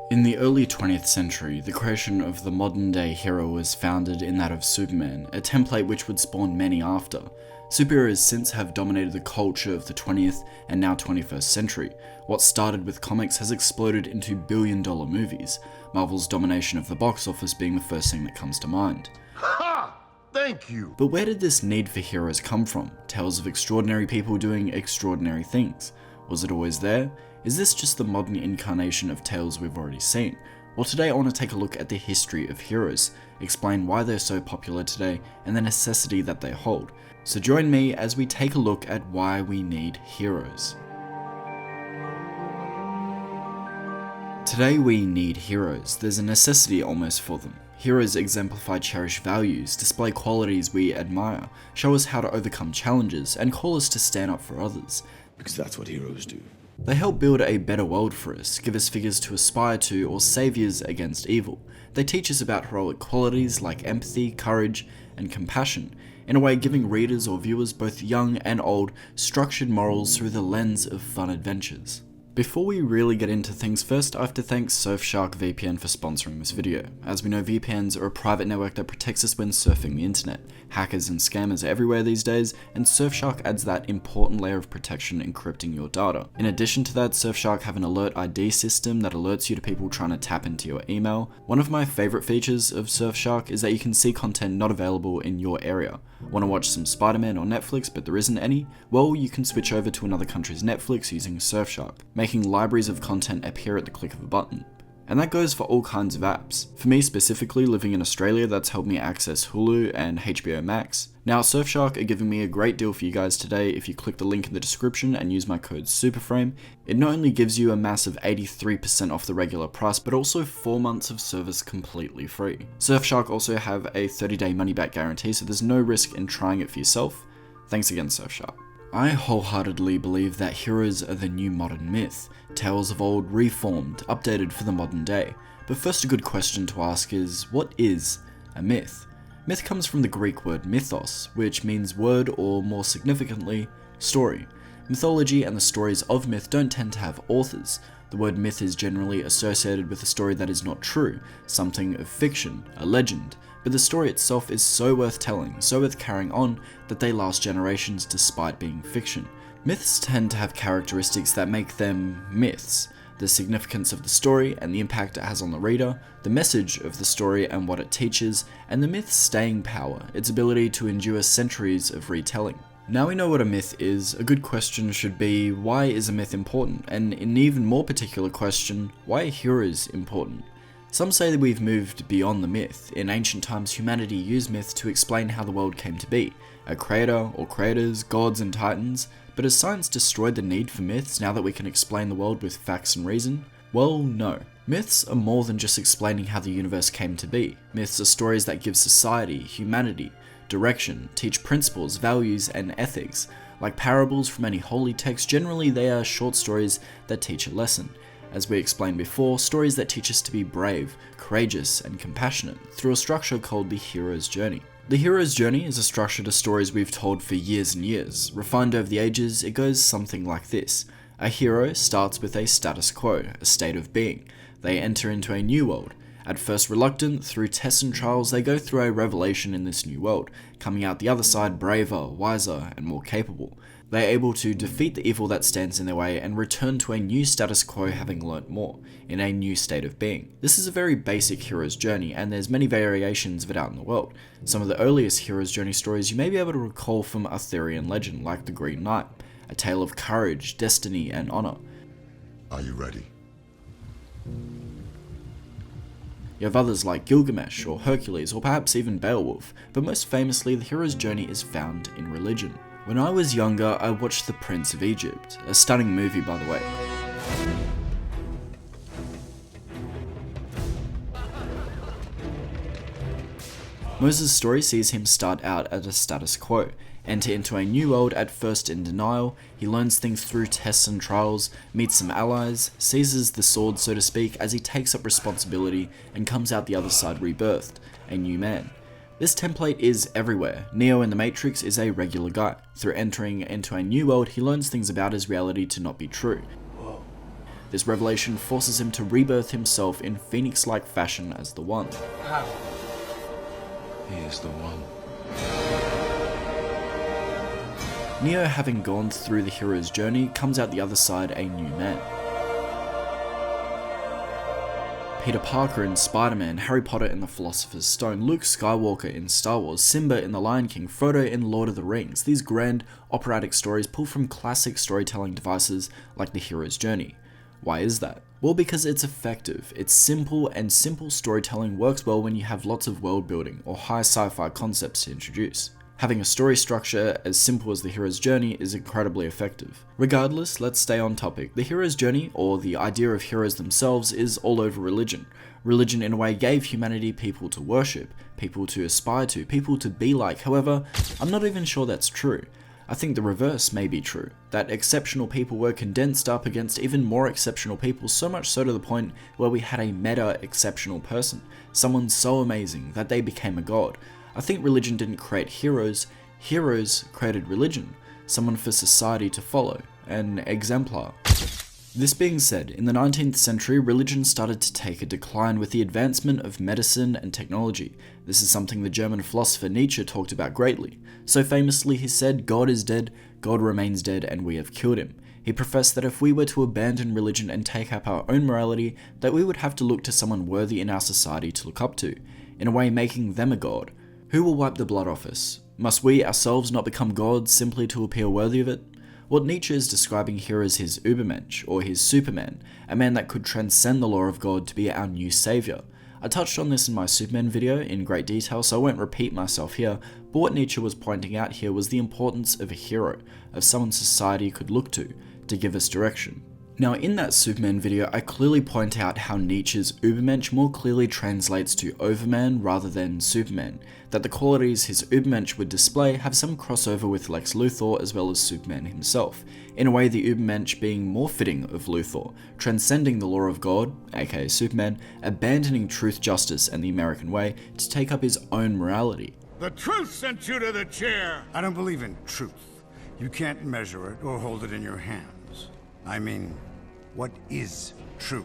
In the early 20th century, the creation of the modern-day hero was founded in that of Superman, a template which would spawn many after. Superheroes since have dominated the culture of the 20th and now 21st century. What started with comics has exploded into billion-dollar movies, Marvel's domination of the box office being the first thing that comes to mind. Ha! Thank you! But where did this need for heroes come from? Tales of extraordinary people doing extraordinary things. Was it always there? Is this just the modern incarnation of tales we've already seen? Well, today I want to take a look at the history of heroes, explain why they're so popular today, and the necessity that they hold. So join me as we take a look at why we need heroes. Today we need heroes. There's a necessity almost for them. Heroes exemplify cherished values, display qualities we admire, show us how to overcome challenges, and call us to stand up for others. Because that's what heroes do. They help build a better world for us, give us figures to aspire to, or saviors against evil. They teach us about heroic qualities like empathy, courage, and compassion, in a way giving readers or viewers, both young and old, structured morals through the lens of fun adventures. Before we really get into things, first I have to thank Surfshark VPN for sponsoring this video. As we know, VPNs are a private network that protects us when surfing the internet. Hackers and scammers are everywhere these days, and Surfshark adds that important layer of protection encrypting your data. In addition to that, Surfshark have an alert ID system that alerts you to people trying to tap into your email. One of my favorite features of Surfshark is that you can see content not available in your area. Want to watch some Spider-Man or Netflix but there isn't any? Well, you can switch over to another country's Netflix using Surfshark, making libraries of content appear at the click of a button. And that goes for all kinds of apps. For me specifically, living in Australia, that's helped me access Hulu and HBO Max. Now, Surfshark are giving me a great deal for you guys today. If you click the link in the description and use my code SuperFrame, it not only gives you a massive 83% off the regular price, but also 4 months of service completely free. Surfshark also have a 30-day money-back guarantee, so there's no risk in trying it for yourself. Thanks again, Surfshark. I wholeheartedly believe that heroes are the new modern myth, tales of old reformed, updated for the modern day. But first, a good question to ask is, what is a myth? Myth comes from the Greek word mythos, which means word or, more significantly, story. Mythology and the stories of myth don't tend to have authors. The word myth is generally associated with a story that is not true, something of fiction, a legend. But the story itself is so worth telling, so worth carrying on, that they last generations despite being fiction. Myths tend to have characteristics that make them myths. The significance of the story and the impact it has on the reader, the message of the story and what it teaches, and the myth's staying power, its ability to endure centuries of retelling. Now we know what a myth is, a good question should be, why is a myth important? And an even more particular question, why are heroes important? Some say that we've moved beyond the myth. In ancient times, humanity used myth to explain how the world came to be. A creator or creators, gods and titans. But has science destroyed the need for myths now that we can explain the world with facts and reason? Well, no. Myths are more than just explaining how the universe came to be. Myths are stories that give society, humanity, direction, teach principles, values, and ethics. Like parables from any holy text, generally they are short stories that teach a lesson. As we explained before, stories that teach us to be brave, courageous, and compassionate through a structure called the hero's journey. The hero's journey is a structure to stories we've told for years and years. Refined over the ages, it goes something like this. A hero starts with a status quo, a state of being. They enter into a new world. At first reluctant, through tests and trials, they go through a revelation in this new world, coming out the other side braver, wiser, and more capable. They are able to defeat the evil that stands in their way and return to a new status quo having learnt more, in a new state of being. This is a very basic hero's journey, and there's many variations of it out in the world. Some of the earliest hero's journey stories you may be able to recall from Arthurian legend, like the Green Knight, a tale of courage, destiny, and honor. Are you ready? You have others like Gilgamesh, or Hercules, or perhaps even Beowulf, but most famously the hero's journey is found in religion. When I was younger, I watched The Prince of Egypt, a stunning movie by the way. Moses' story sees him start out at a status quo, enter into a new world at first in denial. He learns things through tests and trials, meets some allies, seizes the sword so to speak as he takes up responsibility and comes out the other side rebirthed, a new man. This template is everywhere. Neo in the Matrix is a regular guy. Through entering into a new world, he learns things about his reality to not be true. This revelation forces him to rebirth himself in phoenix-like fashion as the One. He is the one. Neo, having gone through the hero's journey, comes out the other side a new man. Peter Parker in Spider-Man, Harry Potter in the Philosopher's Stone, Luke Skywalker in Star Wars, Simba in The Lion King, Frodo in Lord of the Rings. These grand operatic stories pull from classic storytelling devices like the hero's journey. Why is that? Well, because it's effective, it's simple, and simple storytelling works well when you have lots of world building or high sci-fi concepts to introduce. Having a story structure as simple as the hero's journey is incredibly effective. Regardless, let's stay on topic. The hero's journey, or the idea of heroes themselves, is all over religion. Religion in a way gave humanity people to worship, people to aspire to, people to be like. However, I'm not even sure that's true. I think the reverse may be true, that exceptional people were condensed up against even more exceptional people, so much so to the point where we had a meta-exceptional person, someone so amazing that they became a god. I think religion didn't create heroes, heroes created religion, someone for society to follow, an exemplar. This being said, in the 19th century, religion started to take a decline with the advancement of medicine and technology. This is something the German philosopher Nietzsche talked about greatly. So famously he said, "God is dead, God remains dead, and we have killed him." He professed that if we were to abandon religion and take up our own morality, that we would have to look to someone worthy in our society to look up to, in a way making them a god. Who will wipe the blood off us? Must we ourselves not become gods simply to appear worthy of it? What Nietzsche is describing here is his Übermensch, or his Superman, a man that could transcend the law of God to be our new saviour. I touched on this in my Superman video in great detail, so I won't repeat myself here, but what Nietzsche was pointing out here was the importance of a hero, of someone society could look to give us direction. Now, in that Superman video, I clearly point out how Nietzsche's Übermensch more clearly translates to Overman rather than Superman, that the qualities his Übermensch would display have some crossover with Lex Luthor as well as Superman himself, in a way the Übermensch being more fitting of Luthor, transcending the law of God, aka Superman, abandoning truth, justice, and the American way to take up his own morality. The truth sent you to the chair! I don't believe in truth. You can't measure it or hold it in your hands. I mean, what is truth?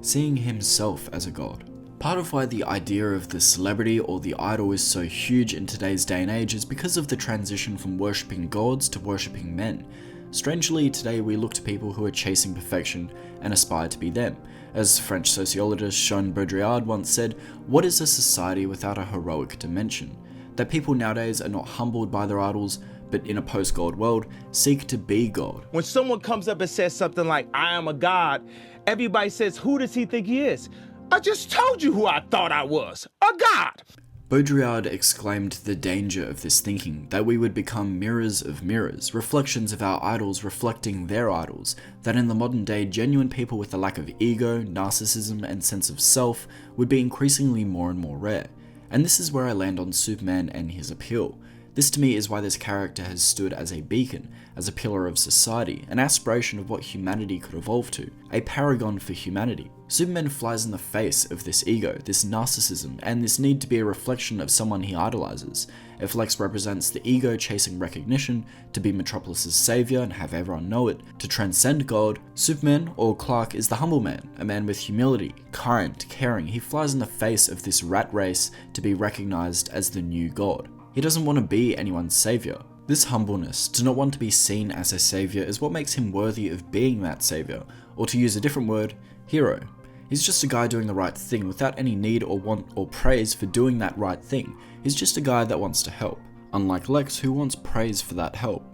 Seeing himself as a god. Part of why the idea of the celebrity or the idol is so huge in today's day and age is because of the transition from worshipping gods to worshipping men. Strangely, today we look to people who are chasing perfection and aspire to be them. As French sociologist Jean Baudrillard once said, "What is a society without a heroic dimension?" That people nowadays are not humbled by their idols, but in a post-God world, seek to be God. When someone comes up and says something like, "I am a god," everybody says, "Who does he think he is?" I just told you who I thought I was, a god. Baudrillard exclaimed the danger of this thinking, that we would become mirrors of mirrors, reflections of our idols reflecting their idols, that in the modern day, genuine people with a lack of ego, narcissism, and sense of self would be increasingly more and more rare. And this is where I land on Superman and his appeal. This to me is why this character has stood as a beacon, as a pillar of society, an aspiration of what humanity could evolve to, a paragon for humanity. Superman flies in the face of this ego, this narcissism, and this need to be a reflection of someone he idolizes. If Lex represents the ego chasing recognition, to be Metropolis's savior and have everyone know it, to transcend God, Superman, or Clark, is the humble man, a man with humility, kind, caring. He flies in the face of this rat race to be recognized as the new God. He doesn't want to be anyone's savior. This humbleness, to not want to be seen as a savior, is what makes him worthy of being that savior, or to use a different word, hero. He's just a guy doing the right thing without any need or want or praise for doing that right thing. He's just a guy that wants to help, unlike Lex, who wants praise for that help.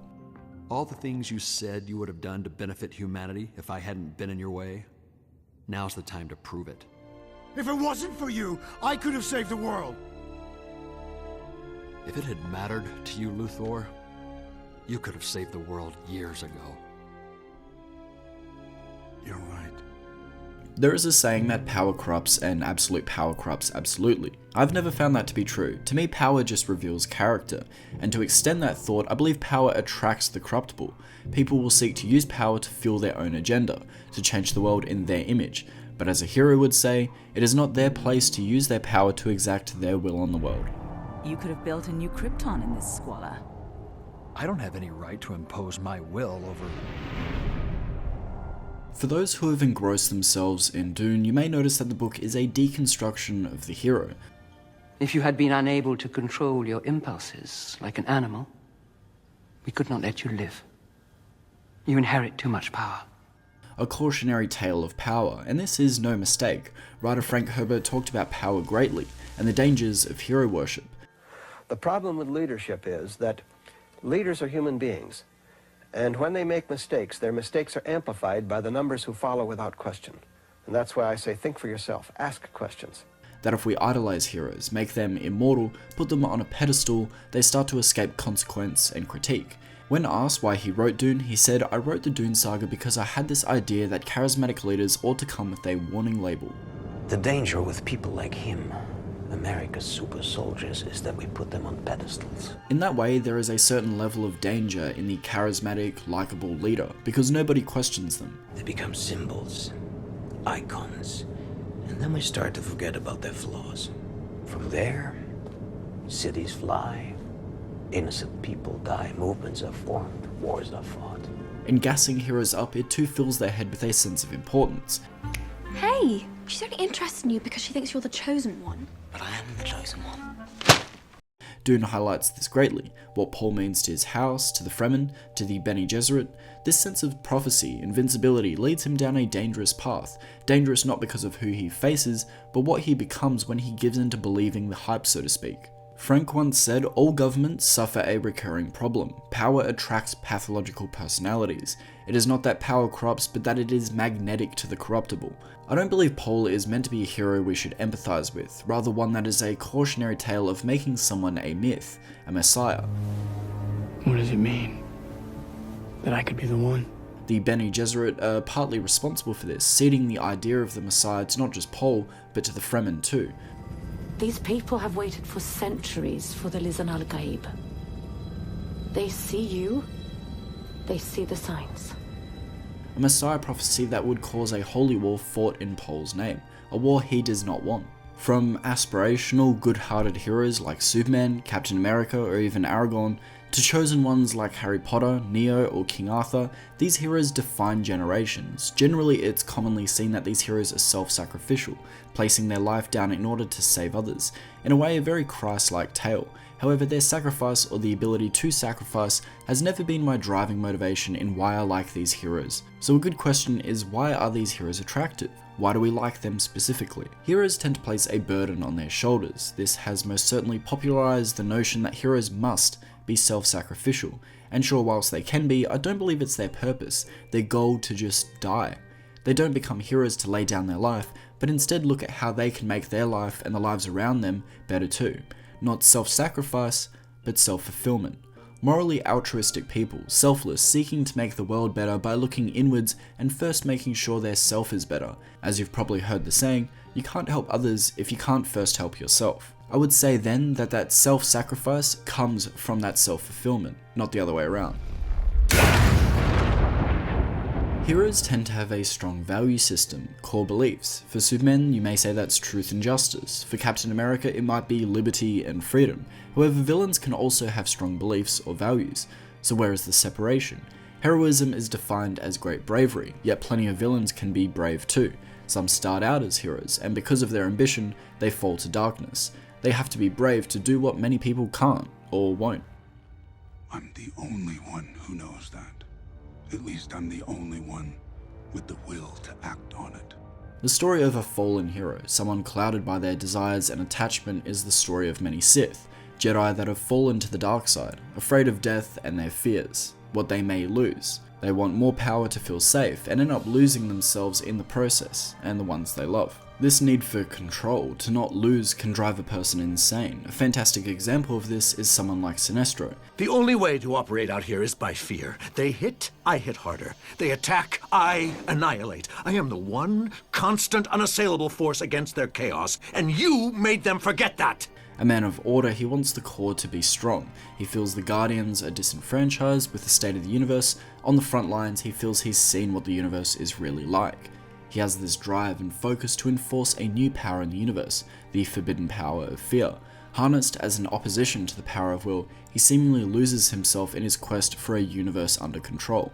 All the things you said you would have done to benefit humanity if I hadn't been in your way, now's the time to prove it. If it wasn't for you, I could have saved the world. If it had mattered to you, Luthor, you could have saved the world years ago. You're right. There is a saying that power corrupts and absolute power corrupts absolutely. I've never found that to be true. To me, power just reveals character, and to extend that thought, I believe power attracts the corruptible. People will seek to use power to fuel their own agenda, to change the world in their image. But as a hero would say, it is not their place to use their power to exact their will on the world. You could have built a new Krypton in this squalor. I don't have any right to impose my will over... For those who have engrossed themselves in Dune, you may notice that the book is a deconstruction of the hero. If you had been unable to control your impulses like an animal, we could not let you live. You inherit too much power. A cautionary tale of power, and this is no mistake. Writer Frank Herbert talked about power greatly, and the dangers of hero worship. The problem with leadership is that leaders are human beings, and when they make mistakes, their mistakes are amplified by the numbers who follow without question. And that's why I say think for yourself, ask questions. That if we idolize heroes, make them immortal, put them on a pedestal, they start to escape consequence and critique. When asked why he wrote Dune, he said, "I wrote the Dune saga because I had this idea that charismatic leaders ought to come with a warning label." The danger with people like him, America's super soldiers, is that we put them on pedestals. In that way, there is a certain level of danger in the charismatic, likable leader, because nobody questions them. They become symbols, icons, and then we start to forget about their flaws. From there, cities fly, innocent people die, movements are formed, wars are fought. In gassing heroes up, it too fills their head with a sense of importance. Hey, she's only interested in you because she thinks you're the chosen one. But I am the chosen one. Dune highlights this greatly, what Paul means to his house, to the Fremen, to the Bene Gesserit. This sense of prophecy, invincibility, leads him down a dangerous path. Dangerous not because of who he faces, but what he becomes when he gives in to believing the hype, so to speak. Frank once said, "All governments suffer a recurring problem. Power attracts pathological personalities. It is not that power corrupts, but that it is magnetic to the corruptible." I don't believe Paul is meant to be a hero we should empathize with, rather one that is a cautionary tale of making someone a myth, a messiah. What does it mean? That I could be the one? The Bene Gesserit are partly responsible for this, seeding the idea of the messiah to not just Paul, but to the Fremen too. These people have waited for centuries for the Lisan al-Gaib. They see you, they see the signs. A messiah prophecy that would cause a holy war fought in Paul's name, a war he does not want. From aspirational, good-hearted heroes like Superman, Captain America, or even Aragorn, to chosen ones like Harry Potter, Neo, or King Arthur, these heroes define generations. Generally, it's commonly seen that these heroes are self-sacrificial, placing their life down in order to save others. In a way, a very Christ-like tale. However, their sacrifice, or the ability to sacrifice, has never been my driving motivation in why I like these heroes. So a good question is, why are these heroes attractive? Why do we like them specifically? Heroes tend to place a burden on their shoulders. This has most certainly popularized the notion that heroes must be self-sacrificial, and sure, whilst they can be, I don't believe it's their purpose, their goal to just die. They don't become heroes to lay down their life, but instead look at how they can make their life and the lives around them better too. Not self-sacrifice, but self-fulfillment. Morally altruistic people, selfless, seeking to make the world better by looking inwards and first making sure their self is better. As you've probably heard the saying, you can't help others if you can't first help yourself. I would say then that self-sacrifice comes from that self-fulfillment, not the other way around. Heroes tend to have a strong value system, core beliefs. For Superman, you may say that's truth and justice. For Captain America, it might be liberty and freedom. However, villains can also have strong beliefs or values. So where is the separation? Heroism is defined as great bravery, yet plenty of villains can be brave too. Some start out as heroes, and because of their ambition, they fall to darkness. They have to be brave to do what many people can't, or won't. I'm the only one who knows that. At least I'm the only one with the will to act on it. The story of a fallen hero, someone clouded by their desires and attachment, is the story of many Sith, Jedi that have fallen to the dark side, afraid of death and their fears, what they may lose. They want more power to feel safe and end up losing themselves in the process, and the ones they love. This need for control, to not lose, can drive a person insane. A fantastic example of this is someone like Sinestro. The only way to operate out here is by fear. They hit, I hit harder. They attack, I annihilate. I am the one constant, unassailable force against their chaos, and you made them forget that! A man of order, he wants the core to be strong. He feels the Guardians are disenfranchised with the state of the universe. On the front lines, he feels he's seen what the universe is really like. He has this drive and focus to enforce a new power in the universe, the forbidden power of fear. Harnessed as an opposition to the power of will, he seemingly loses himself in his quest for a universe under control.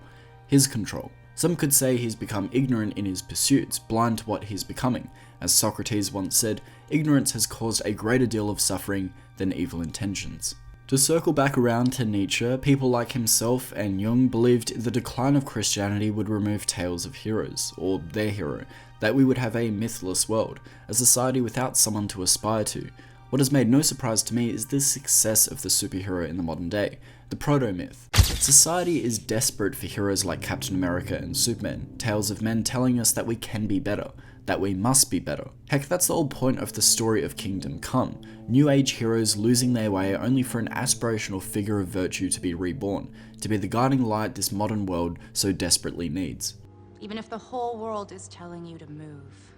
His control. Some could say he's become ignorant in his pursuits, blind to what he's becoming. As Socrates once said, ignorance has caused a greater deal of suffering than evil intentions. To circle back around to Nietzsche, people like himself and Jung believed the decline of Christianity would remove tales of heroes, or their hero, that we would have a mythless world, a society without someone to aspire to. What has made no surprise to me is the success of the superhero in the modern day, the proto-myth. Society is desperate for heroes like Captain America and Superman, tales of men telling us that we can be better, that we must be better. Heck, that's the whole point of the story of Kingdom Come. New Age heroes losing their way only for an aspirational figure of virtue to be reborn, to be the guiding light this modern world so desperately needs. Even if the whole world is telling you to move,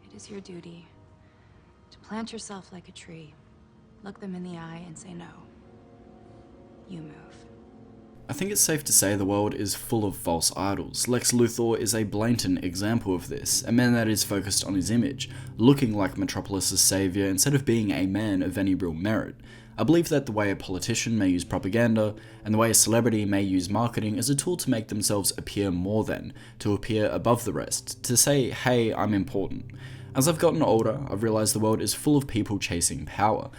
it is your duty to plant yourself like a tree, look them in the eye and say no. You move. I think it's safe to say the world is full of false idols. Lex Luthor is a blatant example of this, a man that is focused on his image, looking like Metropolis' savior instead of being a man of any real merit. I believe that the way a politician may use propaganda, and the way a celebrity may use marketing as a tool to make themselves appear more than, to appear above the rest, to say, hey, I'm important. As I've gotten older, I've realized the world is full of people chasing power.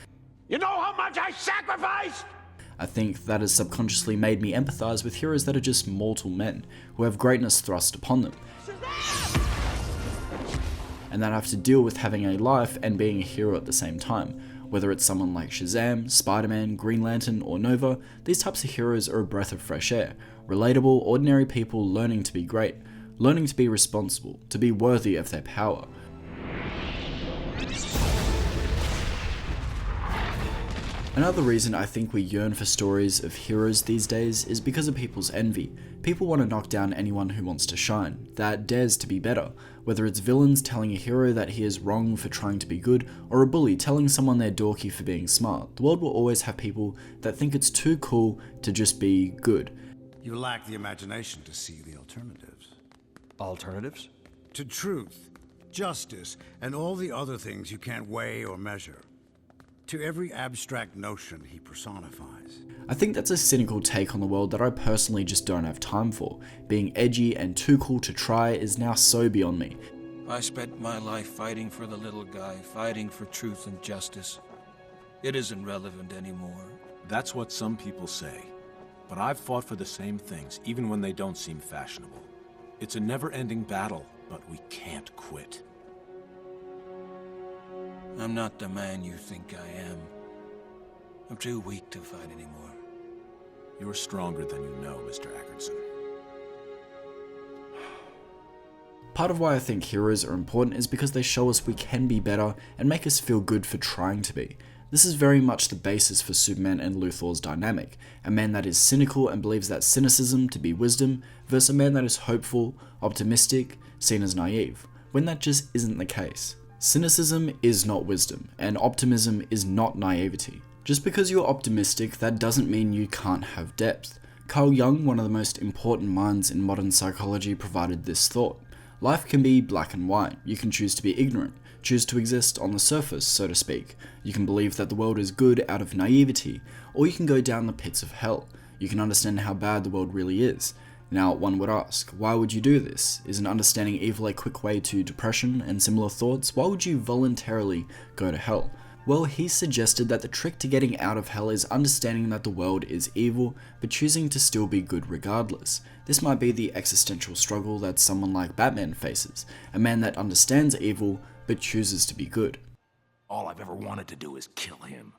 You know how much I sacrificed? I think that has subconsciously made me empathize with heroes that are just mortal men, who have greatness thrust upon them, and that have to deal with having a life and being a hero at the same time. Whether it's someone like Shazam, Spider-Man, Green Lantern, or Nova, these types of heroes are a breath of fresh air. Relatable, ordinary people learning to be great, learning to be responsible, to be worthy of their power. Another reason I think we yearn for stories of heroes these days is because of people's envy. People want to knock down anyone who wants to shine, that dares to be better. Whether it's villains telling a hero that he is wrong for trying to be good, or a bully telling someone they're dorky for being smart, the world will always have people that think it's too cool to just be good. You lack the imagination to see the alternatives. Alternatives? To truth, justice, and all the other things you can't weigh or measure. To every abstract notion he personifies. I think that's a cynical take on the world that I personally just don't have time for. Being edgy and too cool to try is now so beyond me. I spent my life fighting for the little guy, fighting for truth and justice. It isn't relevant anymore. That's what some people say. But I've fought for the same things, even when they don't seem fashionable. It's a never-ending battle, but we can't quit. I'm not the man you think I am. I'm too weak to fight anymore. You're stronger than you know, Mr. Ackerson. Part of why I think heroes are important is because they show us we can be better and make us feel good for trying to be. This is very much the basis for Superman and Luthor's dynamic, a man that is cynical and believes that cynicism to be wisdom, versus a man that is hopeful, optimistic, seen as naive, when that just isn't the case. Cynicism is not wisdom, and optimism is not naivety. Just because you're optimistic, that doesn't mean you can't have depth. Carl Jung, one of the most important minds in modern psychology, provided this thought. Life can be black and white. You can choose to be ignorant, choose to exist on the surface, so to speak. You can believe that the world is good out of naivety, or you can go down the pits of hell. You can understand how bad the world really is. Now, one would ask, why would you do this? Isn't understanding evil a quick way to depression and similar thoughts? Why would you voluntarily go to hell? Well, he suggested that the trick to getting out of hell is understanding that the world is evil, but choosing to still be good regardless. This might be the existential struggle that someone like Batman faces, a man that understands evil, but chooses to be good. All I've ever wanted to do is kill him.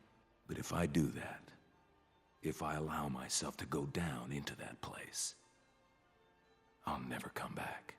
But if I do that, if I allow myself to go down into that place, I'll never come back.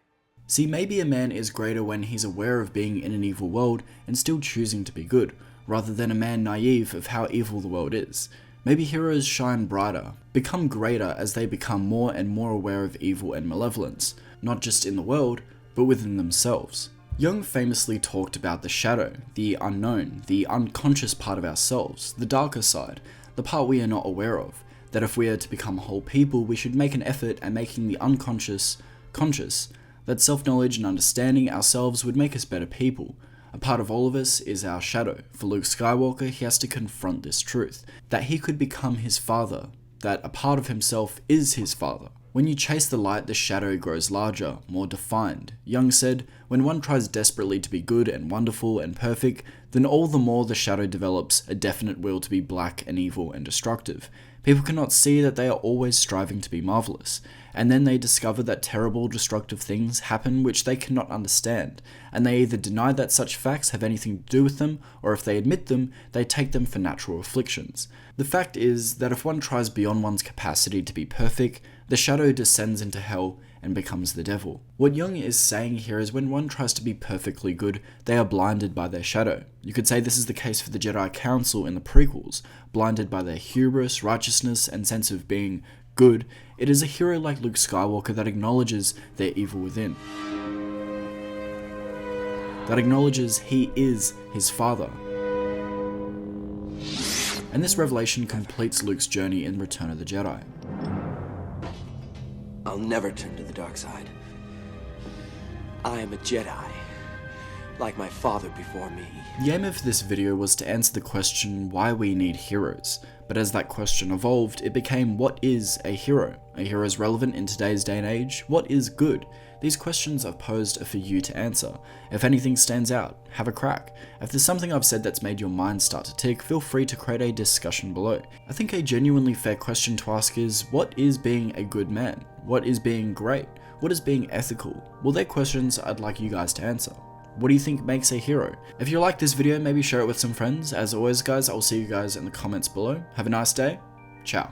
See, maybe a man is greater when he's aware of being in an evil world and still choosing to be good, rather than a man naive of how evil the world is. Maybe heroes shine brighter, become greater as they become more and more aware of evil and malevolence, not just in the world, but within themselves. Jung famously talked about the shadow, the unknown, the unconscious part of ourselves, the darker side, the part we are not aware of. That if we are to become whole people, we should make an effort at making the unconscious conscious, that self-knowledge and understanding ourselves would make us better people. A part of all of us is our shadow. For Luke Skywalker, he has to confront this truth, that he could become his father, that a part of himself is his father. When you chase the light, the shadow grows larger, more defined. Jung said, when one tries desperately to be good and wonderful and perfect, then all the more the shadow develops a definite will to be black and evil and destructive. People cannot see that they are always striving to be marvelous, and then they discover that terrible, destructive things happen which they cannot understand, and they either deny that such facts have anything to do with them, or if they admit them, they take them for natural afflictions. The fact is that if one tries beyond one's capacity to be perfect, the shadow descends into hell and becomes the devil. What Jung is saying here is when one tries to be perfectly good, they are blinded by their shadow. You could say this is the case for the Jedi Council in the prequels, blinded by their hubris, righteousness, and sense of being good. It is a hero like Luke Skywalker that acknowledges their evil within. That acknowledges he is his father. And this revelation completes Luke's journey in Return of the Jedi. I'll never turn to the dark side. I am a Jedi, like my father before me. The aim of this video was to answer the question why we need heroes, but as that question evolved, it became what is a hero? Are heroes relevant in today's day and age? What is good? These questions I've posed are for you to answer. If anything stands out, have a crack. If there's something I've said that's made your mind start to tick, feel free to create a discussion below. I think a genuinely fair question to ask is, what is being a good man? What is being great? What is being ethical? Well, they're questions I'd like you guys to answer. What do you think makes a hero? If you like this video, maybe share it with some friends. As always guys, I'll see you guys in the comments below. Have a nice day. Ciao.